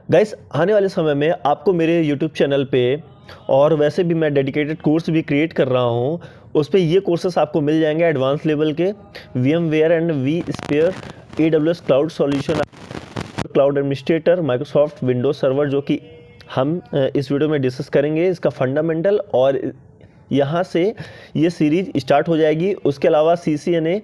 Guys, आने वाले समय में आपको मेरे यूट्यूब चैनल पे और वैसे भी मैं डेडिकेटेड कोर्स भी क्रिएट कर रहा हूँ। उस पे ये कोर्सेस आपको मिल जाएंगे एडवांस लेवल के VMware and vSphere, AWS cloud solution, cloud administrator, Microsoft Windows server, जो कि हम इस वीडियो में डिस्कस करेंगे इसका फंडामेंटल। और यहाँ से ये सीरीज स्टार्ट हो जाएगी। उसके अलावा CCNA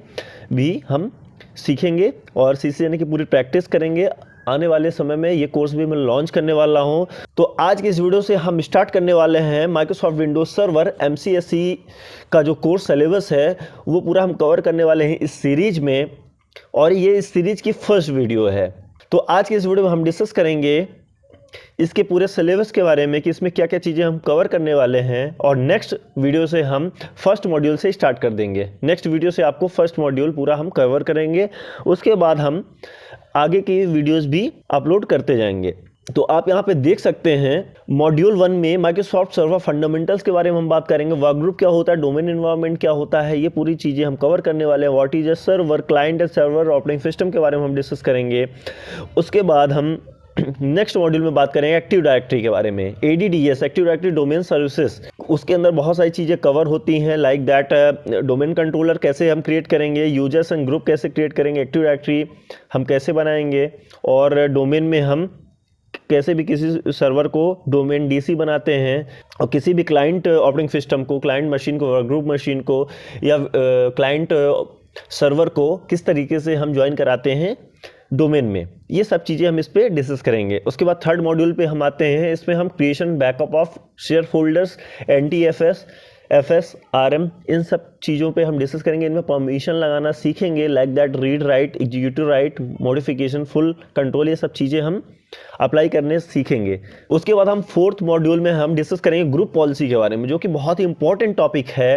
भी हम सीखेंगे और CCNA की पूरी प्रैक्टिस करेंगे। आने वाले समय में ये कोर्स भी मैं लॉन्च करने वाला हूँ। तो आज की इस वीडियो से हम स्टार्ट करने वाले हैं माइक्रोसॉफ्ट विंडोज सर्वर MCSE का जो कोर्स सिलेबस है वो पूरा हम कवर करने वाले हैं इस सीरीज में, और ये इस सीरीज की फर्स्ट वीडियो है। तो आज की इस वीडियो में हम डिस्कस करेंगे इसके पूरे सिलेबस के बारे में कि इसमें क्या क्या चीज़ें हम कवर करने वाले हैं। और नेक्स्ट वीडियो से हम फर्स्ट मॉड्यूल से स्टार्ट कर देंगे। नेक्स्ट वीडियो से आपको फर्स्ट मॉड्यूल पूरा हम कवर करेंगे, उसके बाद हम आगे की वीडियोस भी अपलोड करते जाएंगे। तो आप यहाँ पे देख सकते हैं मॉड्यूल 1 में माइक्रोसॉफ्ट सर्वर फंडामेंटल्स के बारे में हम बात करेंगे। वर्क ग्रुप क्या होता है, डोमेन एनवायरनमेंट क्या होता है, ये पूरी चीज़ें हम कवर करने वाले हैं। What is a server, client and server, operating system के बारे में हम डिस्कस करेंगे। उसके बाद हम नेक्स्ट मॉड्यूल में बात करेंगे एक्टिव डायरेक्टरी के बारे में, ADDS, active directory domain services. उसके अंदर बहुत सारी चीज़ें कवर होती हैं, लाइक दैट डोमेन कंट्रोलर कैसे हम क्रिएट करेंगे, यूजर्स एंड ग्रुप कैसे क्रिएट करेंगे, एक्टिव डायरेक्टरी हम कैसे बनाएंगे, और डोमेन में हम कैसे भी किसी सर्वर को डोमेन DC बनाते हैं, और किसी भी क्लाइंट ऑपरेटिंग सिस्टम को, क्लाइंट मशीन को, वर्क ग्रुप मशीन को या क्लाइंट सर्वर को किस तरीके से हम ज्वाइन कराते हैं डोमेन में। ये सब चीज़ें हम इस पे डिस्कस करेंगे। उसके बाद थर्ड मॉड्यूल पे हम आते हैं। इसमें हम creation backup of share folders, NTFS, FS, RM, इन सब चीज़ों पे हम डिस्कस करेंगे। इनमें परमिशन लगाना सीखेंगे, like that read write, executive right, modification, full control, ये सब चीज़ें हम अप्लाई करने सीखेंगे। उसके बाद हम फोर्थ मॉड्यूल में हम डिस्कस करेंगे ग्रुप पॉलिसी के बारे में, जो कि बहुत ही इंपॉर्टेंट टॉपिक है,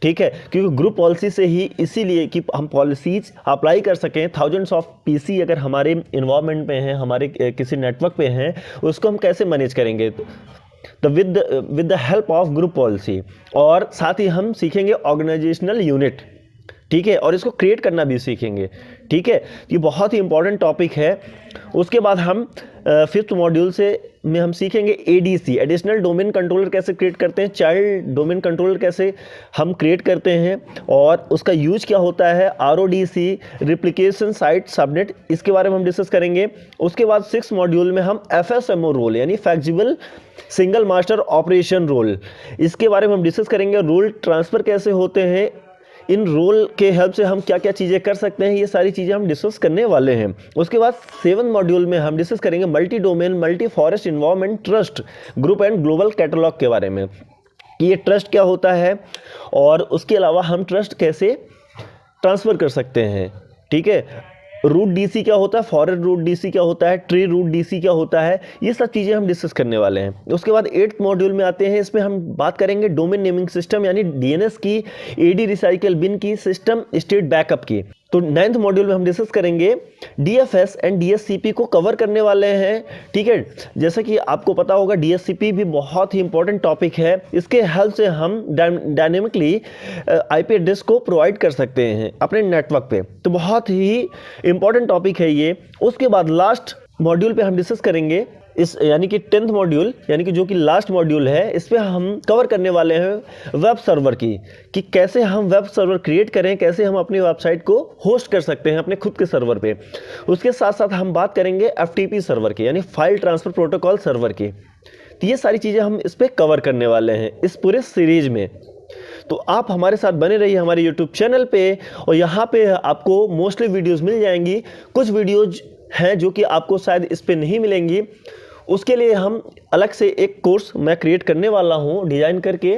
ठीक है। क्योंकि ग्रुप पॉलिसी से ही, इसीलिए कि हम पॉलिसीज अप्लाई कर सकें, थाउजेंड्स ऑफ PC अगर हमारे इन्वायरमेंट पे हैं, हमारे किसी नेटवर्क पे हैं, उसको हम कैसे मैनेज करेंगे तो with the help of group policy. और साथ ही हम सीखेंगे ऑर्गेनाइजेशनल यूनिट, ठीक है, और इसको क्रिएट करना भी सीखेंगे, ठीक है। ये बहुत ही इंपॉर्टेंट टॉपिक है। उसके बाद हम फिफ्थ मॉड्यूल से में हम सीखेंगे ADC, एडिशनल डोमेन कंट्रोलर कैसे क्रिएट करते हैं, चाइल्ड डोमेन कंट्रोलर कैसे हम क्रिएट करते हैं और उसका यूज क्या होता है, RODC, रिप्लिकेशन साइट सबनेट, इसके बारे में हम डिस्कस करेंगे। उसके बाद सिक्स मॉड्यूल में हम FSMO रोल यानी flexible single master operation role, इसके बारे में हम डिस्कस करेंगे। रोल ट्रांसफ़र कैसे होते हैं, इन रोल के हेल्प से हम क्या क्या चीज़ें कर सकते हैं, ये सारी चीज़ें हम डिस्कस करने वाले हैं। उसके बाद सेवन मॉड्यूल में हम डिस्कस करेंगे multi domain, multi forest environment, trust, group and global catalogue के बारे में, कि ये ट्रस्ट क्या होता है और उसके अलावा हम ट्रस्ट कैसे ट्रांसफ़र कर सकते हैं, ठीक है। रूट DC क्या होता है, फॉरेस्ट रूट DC क्या होता है, ट्री रूट DC क्या होता है, ये सब चीज़ें हम डिस्कस करने वाले हैं। उसके बाद एट्थ मॉड्यूल में आते हैं। इसमें हम बात करेंगे डोमेन नेमिंग सिस्टम यानी DNS की, AD रिसाइकल बिन की, सिस्टम स्टेट बैकअप की। तो नाइन्थ मॉड्यूल में हम डिस्कस करेंगे DFS एंड DSCP को कवर करने वाले हैं, ठीक है। जैसा कि आपको पता होगा DSCP भी बहुत ही इंपॉर्टेंट टॉपिक है। इसके हेल्प से हम डायनेमिकली IP एड्रेस को प्रोवाइड कर सकते हैं अपने नेटवर्क पे। तो बहुत ही इंपॉर्टेंट टॉपिक है ये। उसके बाद लास्ट मॉड्यूल पे हम डिस्कस करेंगे इस यानी कि 10th मॉड्यूल, यानी कि जो कि लास्ट मॉड्यूल है, इस पे हम कवर करने वाले हैं वेब सर्वर की, कि कैसे हम वेब सर्वर क्रिएट करें, कैसे हम अपनी वेबसाइट को होस्ट कर सकते हैं अपने खुद के सर्वर पे। उसके साथ साथ हम बात करेंगे FTP सर्वर की यानी फाइल ट्रांसफ़र प्रोटोकॉल सर्वर की। तो ये सारी चीज़ें हम इस पर कवर करने वाले हैं इस पूरे सीरीज में। तो आप हमारे साथ बने रहिए हमारे YouTube चैनल पे, और यहाँ पे आपको मोस्टली वीडियोज़ मिल जाएंगी। कुछ वीडियोज़ हैं जो कि आपको शायद इस पे नहीं मिलेंगी, उसके लिए हम अलग से एक कोर्स मैं क्रिएट करने वाला हूँ डिज़ाइन करके,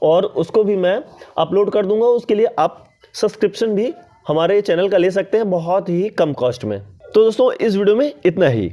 और उसको भी मैं अपलोड कर दूंगा। उसके लिए आप सब्सक्रिप्शन भी हमारे चैनल का ले सकते हैं बहुत ही कम कॉस्ट में। तो दोस्तों, इस वीडियो में इतना ही।